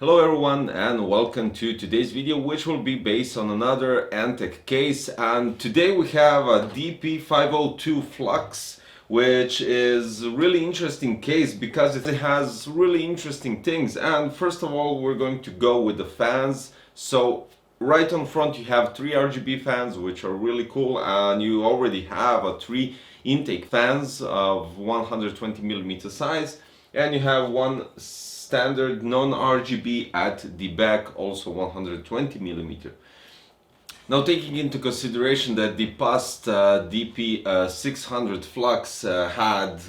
Hello everyone and welcome to today's video, which will be based on another ANTEC case. And today we have a DP502 FLUX, which is a really interesting case because it has really interesting things. And first of all, we're going to go with the fans. So right on front you have three RGB fans, which are really cool, and you already have three intake fans of 120mm size, and you have one standard non-RGB at the back, also 120mm. Now, taking into consideration that the past DP600 FLUX had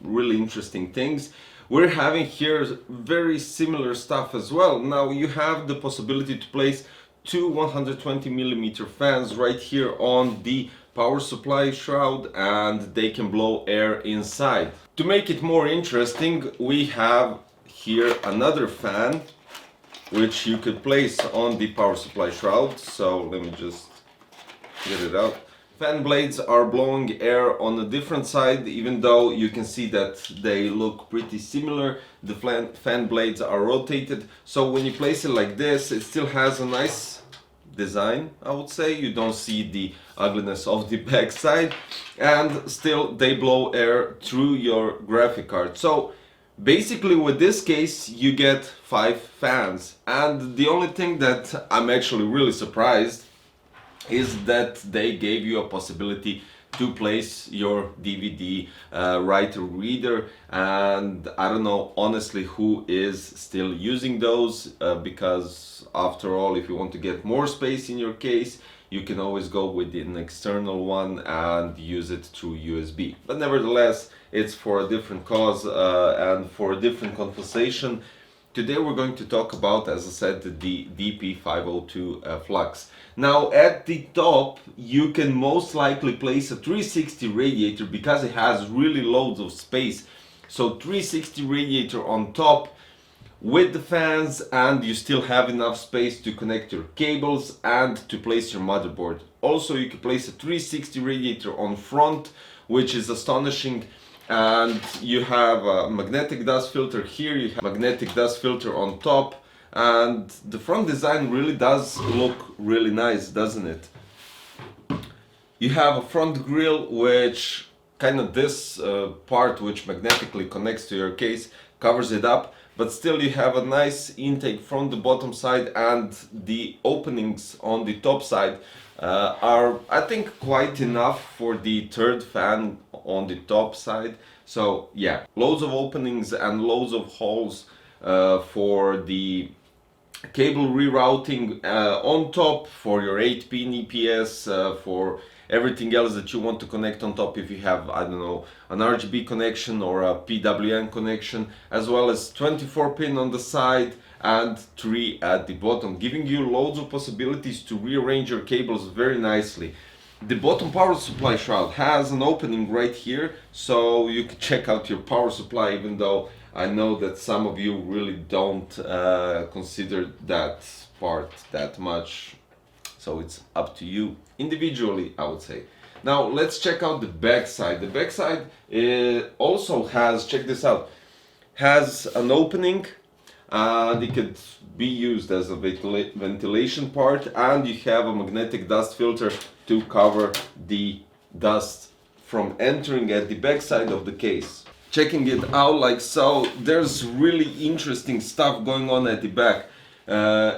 really interesting things, we're having here very similar stuff as well. Now you have the possibility to place two 120mm fans right here on the power supply shroud, and they can blow air inside. To make it more interesting, we have here another fan which you could place on the power supply shroud. So let me just get it out. Fan blades are blowing air on a different side, even though you can see that they look pretty similar. The fan blades are rotated, so when you place it like this, it still has a nice design, I would say. You don't see the ugliness of the back side, and still they blow air through your graphic card. So basically with this case you get 5 fans, and the only thing that I'm actually really surprised is that they gave you a possibility to place your DVD writer reader, and I don't know honestly who is still using those, because after all, if you want to get more space in your case, you can always go with an external one and use it through USB. But nevertheless, it's for a different cause and for a different conversation. Today we're going to talk about, as I said, the DP502 FLUX. Now at the top you can most likely place a 360 radiator because it has really loads of space. So 360 radiator on top with the fans, and you still have enough space to connect your cables and to place your motherboard. Also, you can place a 360 radiator on front, which is astonishing. And you have a magnetic dust filter here, you have magnetic dust filter on top, and the front design really does look really nice, doesn't it? You have a front grille, which kind of this part which magnetically connects to your case covers it up, but still you have a nice intake from the bottom side, and the openings on the top side are, I think, quite enough for the third fan on the top side. So yeah, loads of openings and loads of holes for the cable rerouting on top, for your 8-pin EPS, for everything else that you want to connect on top. If you have, I don't know, an RGB connection or a PWM connection, as well as 24-pin on the side and 3 at the bottom, giving you loads of possibilities to rearrange your cables very nicely. The bottom power supply shroud has an opening right here, so you can check out your power supply, even though I know that some of you really don't consider that part that much. So it's up to you individually, I would say. Now let's check out the back side. The back side also has, check this out, has an opening, and it could be used as a ventilation part, and you have a magnetic dust filter to cover the dust from entering at the back side of the case. Checking it out like so, there's really interesting stuff going on at the back.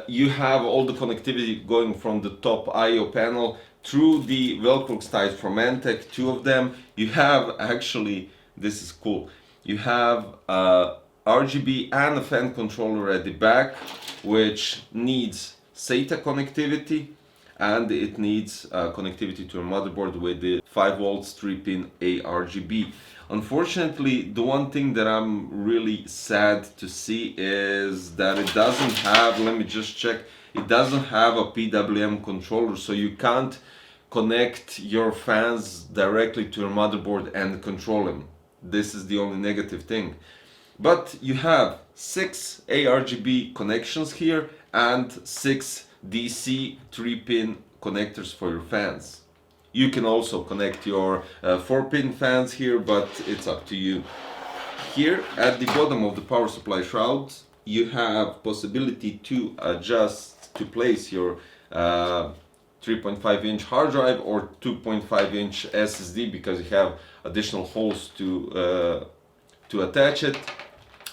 You have all the connectivity going from the top I/O panel through the Velcro ties from ANTEC, 2 of them. You have, actually, this is cool, you have RGB and a fan controller at the back, which needs SATA connectivity, and it needs connectivity to a motherboard with the 5 volts 3-pin ARGB. Unfortunately, the one thing that I'm really sad to see is that it doesn't have, let me just check, it doesn't have a PWM controller, so you can't connect your fans directly to your motherboard and control them. This is the only negative thing. But you have 6 ARGB connections here and 6 DC 3-pin connectors for your fans. You can also connect your 4-pin fans here, but it's up to you. Here at the bottom of the power supply shroud, you have possibility to adjust, to place your 3.5-inch hard drive or 2.5-inch SSD, because you have additional holes to attach it,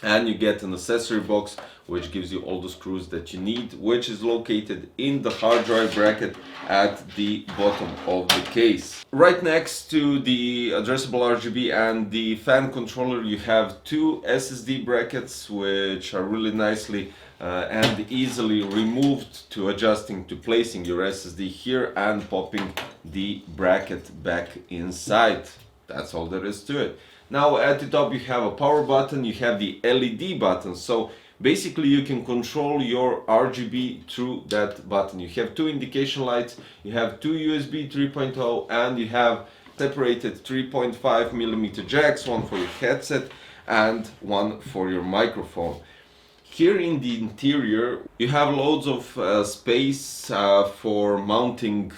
and you get an accessory box which gives you all the screws that you need, which is located in the hard drive bracket at the bottom of the case. Right next to the addressable RGB and the fan controller, you have two SSD brackets which are really nicely and easily removed to adjusting to placing your SSD here and popping the bracket back inside. That's all there is to it. Now at the top you have a power button, you have the LED button, so basically you can control your RGB through that button. You have two indication lights, you have two USB 3.0, and you have separated 3.5mm jacks, one for your headset and one for your microphone. Here in the interior you have loads of space for mounting,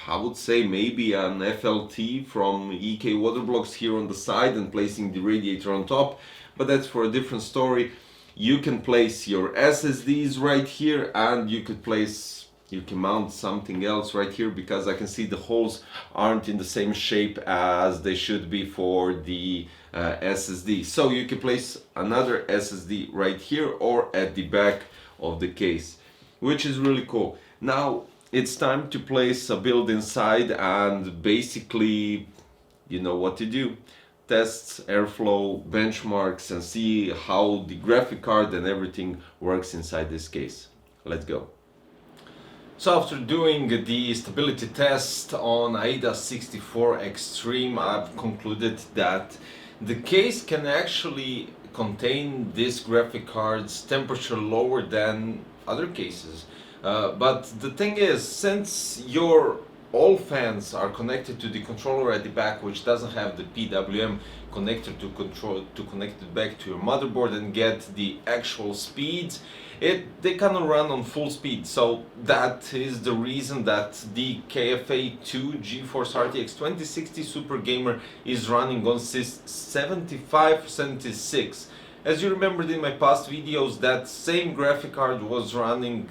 I would say maybe an FLT from EK water blocks here on the side and placing the radiator on top, but that's for a different story. You can place your SSDs right here, and you can mount something else right here, because I can see the holes aren't in the same shape as they should be for the SSD. So you can place another SSD right here or at the back of the case, which is really cool. Now it's time to place a build inside, and basically you know what to do. Tests, airflow, benchmarks, and see how the graphic card and everything works inside this case. Let's go. So after doing the stability test on AIDA64 Extreme, I've concluded that the case can actually contain this graphic card's temperature lower than other cases. But the thing is, since all fans are connected to the controller at the back, which doesn't have the PWM connector to connect it back to your motherboard and get the actual speeds, they cannot run on full speed. So that is the reason that the KFA2 GeForce RTX 2060 Super Gamer is running on 7576. As you remembered in my past videos, that same graphic card was running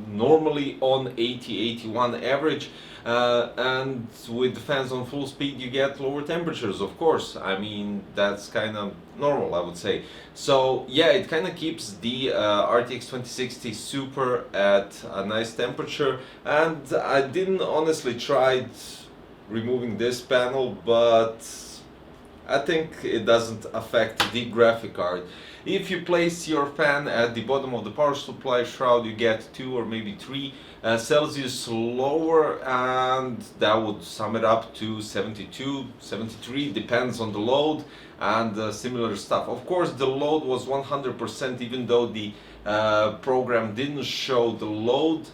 normally on 80-81 average, and with the fans on full speed you get lower temperatures, of course. I mean, that's kind of normal, I would say. So yeah, it kind of keeps the RTX 2060 Super at a nice temperature, and I didn't honestly try removing this panel, but I think it doesn't affect the graphic card. If you place your fan at the bottom of the power supply shroud, you get 2 or maybe 3 Celsius lower, and that would sum it up to 72, 73, depends on the load and similar stuff. Of course, the load was 100%, even though the program didn't show the load.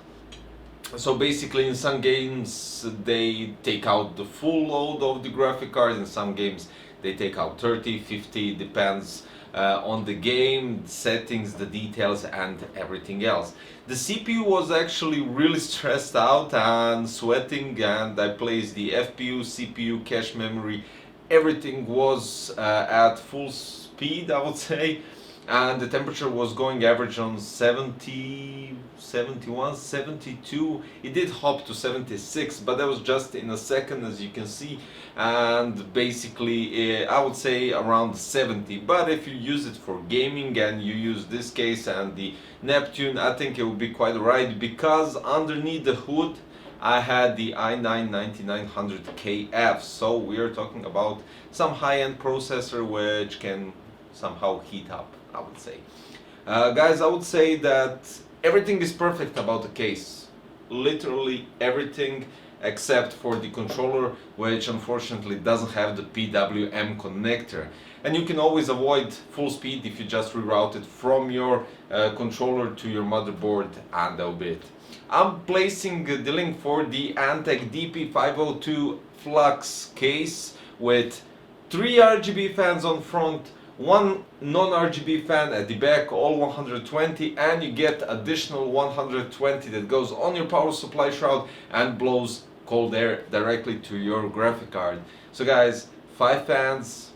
So basically in some games they take out the full load of the graphic card, in some games they take out 30, 50, depends on the game, settings, the details and everything else. The CPU was actually really stressed out and sweating, and I placed the FPU, CPU, cache memory, everything was at full speed, I would say, and the temperature was going average on 70, 71, 72. It did hop to 76, but that was just in a second, as you can see, and basically I would say around 70. But if you use it for gaming and you use this case and the Neptune, I think it would be quite alright, because underneath the hood I had the i9-9900KF, so we are talking about some high-end processor which can somehow heat up, I would say. Guys, I would say that everything is perfect about the case. Literally everything except for the controller, which unfortunately doesn't have the PWM connector. And you can always avoid full speed if you just reroute it from your controller to your motherboard, and that'll be it. I'm placing the link for the ANTEC DP502 FLUX case with 3 RGB fans on front, 1 non-RGB fan at the back, all 120, and you get additional 120 that goes on your power supply shroud and blows cold air directly to your graphic card. So guys, 5 fans,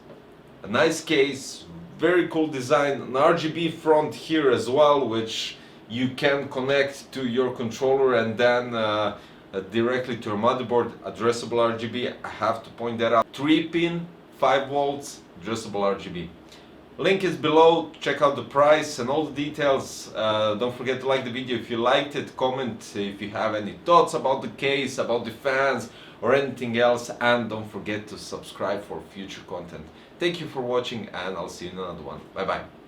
a nice case, very cool design, an RGB front here as well, which you can connect to your controller and then directly to your motherboard. Addressable RGB, I have to point that out. 3-pin, 5 volts, addressable RGB. Link is below, check out the price and all the details. Don't forget to like the video if you liked it, comment if you have any thoughts about the case, about the fans or anything else, and don't forget to subscribe for future content. Thank you for watching and I'll see you in another one. Bye bye.